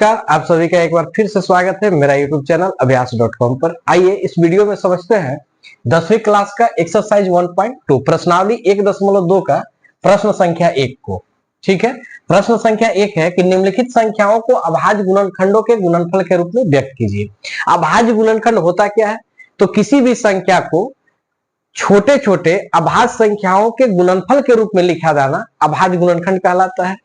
नमस्कार, आप सभी का एक बार फिर से स्वागत है मेरा YouTube चैनल अभ्यास.com पर। आइए इस वीडियो में समझते हैं 10वीं क्लास का एक्सरसाइज 1.2 प्रश्नावली 1.2 का प्रश्न संख्या 1 को। ठीक है, प्रश्न संख्या 1 है कि निम्नलिखित संख्याओं को अभाज्य गुणनखंडों के गुणनफल के रूप में व्यक्त कीजिए। अभाज्य गुणनखंड होता क्या है? तो किसी भी संख्या को छोटे छोटे अभाज्य संख्याओं के गुणनफल के रूप में लिखा जाना अभाज्य गुणनखंड कहलाता है।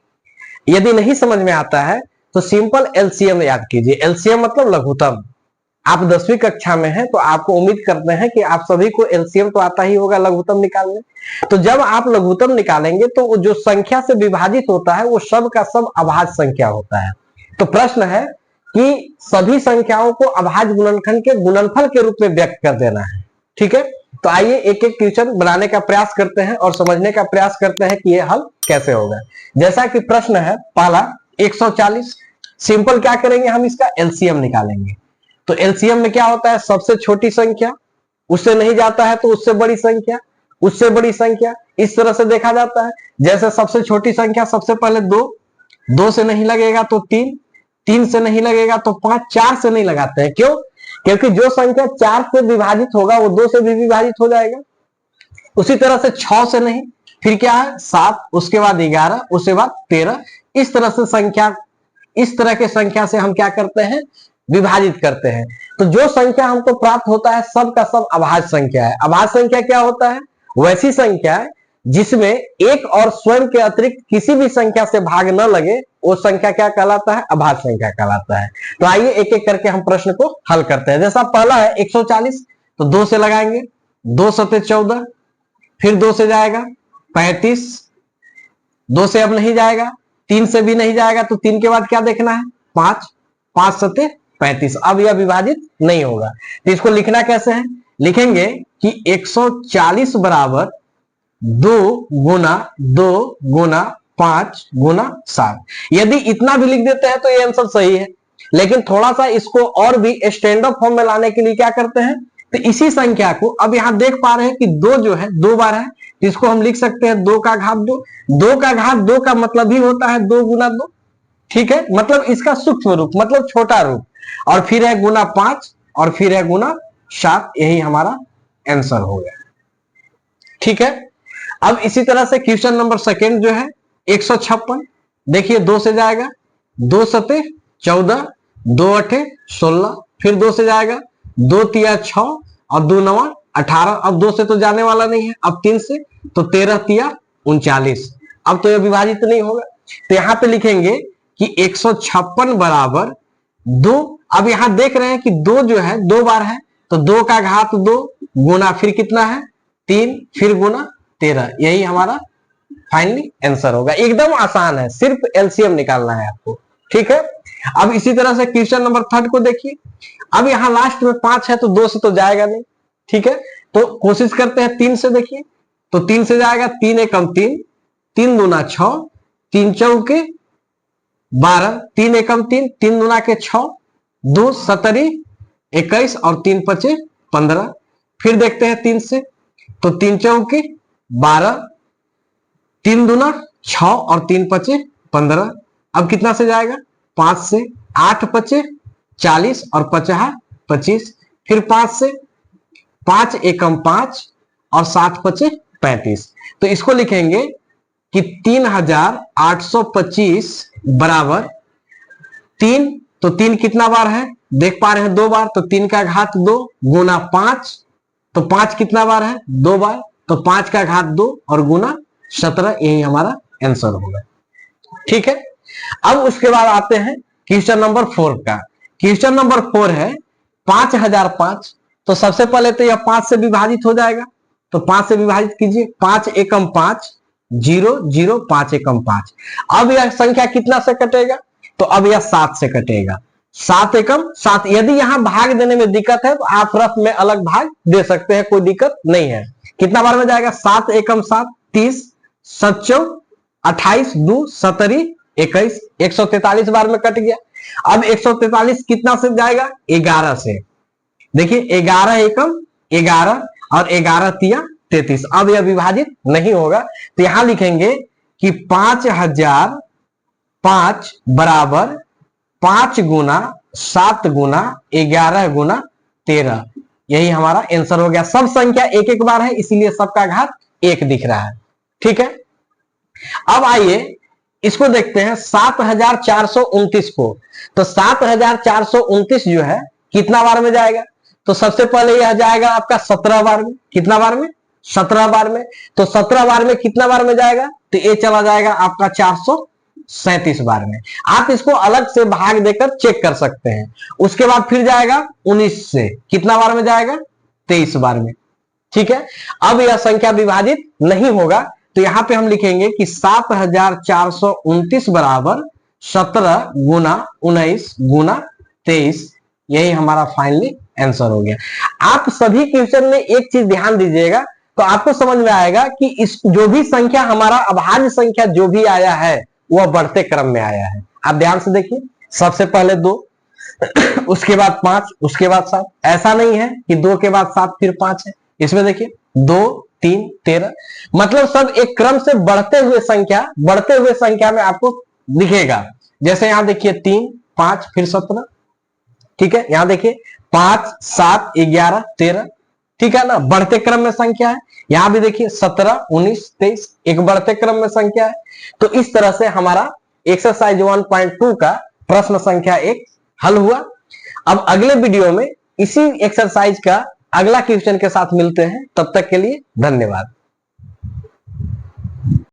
यदि नहीं समझ में आता है तो सिंपल एलसीएम याद कीजिए। एलसीएम मतलब लघुत्तम। आप 10वीं कक्षा में हैं तो आपको उम्मीद करते हैं कि आप सभी को एलसीएम तो आता ही होगा लघुत्तम निकालने। तो जब आप लघुत्तम निकालेंगे तो जो संख्या से विभाजित होता है वो सब का सब अभाज्य संख्या होता है। तो प्रश्न है कि सभी संख्याओं को अभाज्य गुणनखंड के गुणनफल के रूप में व्यक्त कर देना है। ठीक है, तो आइए एक एक क्वेश्चन बनाने का प्रयास करते हैं और समझने का प्रयास करते हैं कि ये हल कैसे होगा। जैसा कि प्रश्न है पहला 140। सिंपल क्या करेंगे, हम इसका एलसीएम निकालेंगे। तो एलसीएम में क्या होता है, सबसे छोटी संख्या उससे नहीं जाता है तो उससे बड़ी संख्या, उससे बड़ी संख्या, इस तरह से देखा जाता है। जैसे सबसे छोटी संख्या सबसे पहले 2, 2 से नहीं लगेगा तो 3, 3 से नहीं लगेगा तो 5, 4 से नहीं लगाते हैं। क्यों? क्योंकि जो संख्या 4 से विभाजित होगा वो 2 से भी विभाजित हो जाएगा। उसी तरह से 6 से नहीं, फिर क्या है 7, उसके बाद 11, उसके बाद 13। इस तरह से संख्या, इस तरह के संख्या से हम क्या करते हैं, विभाजित करते हैं। तो जो संख्या हमको प्राप्त होता है सब का सब अभाज्य संख्या है। अभाज्य संख्या क्या होता है? वैसी संख्या है जिसमें एक और स्वयं के अतिरिक्त किसी भी संख्या से भाग न लगे, वो संख्या क्या कहलाता है? अभाज्य संख्या कहलाता है। तो आइए एक एक करके हम प्रश्न को हल करते हैं। जैसा पहला है 140, तो 2 से लगाएंगे, 2 सते 14, फिर 2 से जाएगा 35, 2 से अब नहीं जाएगा, 3 से भी नहीं जाएगा तो 3 के बाद क्या देखना है 5, 5 सते 35। अब यह विभाजित नहीं होगा तो इसको लिखना कैसे है? लिखेंगे कि 140 बराबर 2 गुना 2 गुना 5 गुना 7। यदि इतना भी लिख देते हैं तो ये आंसर सही है, लेकिन थोड़ा सा इसको और भी स्टैंडर्ड फॉर्म में लाने के लिए क्या करते हैं, तो इसी संख्या को अब यहां देख पा रहे हैं कि 2 जो है 2 बार है, इसको हम लिख सकते हैं 2 का घात 2। 2 का घात 2 का मतलब ही होता है 2 गुना 2। ठीक है, मतलब इसका सूक्ष्म रूप मतलब छोटा रूप, और फिर है गुना 5 और फिर है गुना 7। यही हमारा आंसर हो गया। ठीक है, अब इसी तरह से क्वेश्चन नंबर सेकंड जो है 156। देखिए 2 से जाएगा, 2 सते 14, 2 अठे 16, फिर 2 से जाएगा, 2 तिया 6 और 2 नवा 18। अब 2 से तो जाने वाला नहीं है, अब 3 से तो 13 तिया 39। अब तो यह विभाजित नहीं होगा, तो यहां पे लिखेंगे कि 156 बराबर 2। अब यहां देख रहे हैं कि 2 जो है 2 बार है, तो 2 का घात 2 गुना फिर कितना है 3, फिर गुना 13। यही हमारा फाइनली आंसर होगा। एकदम आसान है, सिर्फ एलसीएम निकालना है आपको। ठीक है, अब इसी तरह से क्वेश्चन नंबर थर्ड को देखिए। अब यहां लास्ट में 5 है तो 2 से तो जाएगा नहीं। ठीक है, तो कोशिश करते हैं 3 से। देखिए तो 3 से जाएगा, 3 एकम 3, 3 दूना 6, 3 चौके 12, 3 एकम 3, 3 दूना के 6, 2 सतरी 21 और 3 पचे 15। फिर देखते हैं 3 से, तो 3 चौके 12, 3 दूना 6 और 3 पचे 15। अब कितना से जाएगा 5 से, 8 पचे 40 और 50 25। फिर 5 से, 5 एकम 5 और 7 पचे 35। तो इसको लिखेंगे कि 3825 बराबर 3। तो 3 कितना बार है देख पा रहे हैं 2 बार, तो 3 का घात 2 गुना 5, तो 5 कितना बार है 2 बार, तो 5 का घात 2 और गुना 17। यही हमारा आंसर होगा। ठीक है, अब उसके बाद आते हैं क्वेश्चन नंबर 4 का। क्वेश्चन नंबर 4 है 5005। तो सबसे पहले तो यह 5 से विभाजित हो जाएगा, तो 5 से विभाजित कीजिए, 5 एकम 5 0 0 5 एकम 5। अब यह संख्या कितना से कटेगा, तो अब यह 7 से कटेगा। 7 एकम 7। यदि यहां भाग देने में दिक्कत है तो आप रफ में अलग भाग दे सकते हैं, कोई दिक्कत नहीं है। कितना बार में जाएगा 7 एकम 7 30, 7 28, 2 सतरी 21, 143 बार में कट गया। अब 143 कितना से जाएगा 11 से। देखिए 11 एकम 11 और 11 तिया 33। अब यह विभाजित नहीं होगा, तो यहां लिखेंगे कि 5005 बराबर 5 गुना 7 गुना 11 गुना 13, यही हमारा आंसर हो गया। सब संख्या एक एक बार है, इसीलिए सबका घात 1 दिख रहा है। ठीक है, अब आइए इसको देखते हैं 7429 को। तो 7429 जो है कितना बार में जाएगा? तो सबसे पहले यह जाएगा आपका 17 बार में। कितना बार में? 17 बार में। तो 17 बार में कितना बार में जाएगा? तो ये चला जाएगा आपका 437 बार में। आप इसको अलग से भाग देकर चेक कर सकते हैं। उसके बाद फिर जाएगा 19 से, कितना बार में जाएगा? 23 बार में। ठीक है, अब यह संख्या विभाजित नहीं होगा, तो यहां पे हम लिखेंगे कि 7429 बराबर 17 गुना 19 गुना 23, यही हमारा फाइनली आंसर हो गया। आप सभी क्वेश्चन में एक चीज ध्यान दीजिएगा, तो आपको समझ में आएगा कि इस जो भी संख्या हमारा अभाज्य संख्या जो भी आया है वह बढ़ते क्रम में आया है। आप ध्यान से देखिए, सबसे पहले 2, उसके बाद 5, उसके बाद 7। ऐसा नहीं है कि 2 के बाद 7 फिर 5 है। इसमें देखिए 2 3 13, मतलब सब एक क्रम से बढ़ते हुए संख्या में आपको दिखेगा। जैसे यहां देखिए 3 5 फिर 17। ठीक है, यहां देखिए 5 7 11 13। ठीक है ना, बढ़ते क्रम में संख्या है। यहां भी देखिए 17 19 23, एक बढ़ते क्रम में संख्या है। तो इस तरह से हमारा एक्सरसाइज 1.2 का प्रश्न संख्या 1 हल हुआ। अब अगले वीडियो में इसी एक्सरसाइज का अगला क्वेश्चन के साथ मिलते हैं। तब तक के लिए धन्यवाद।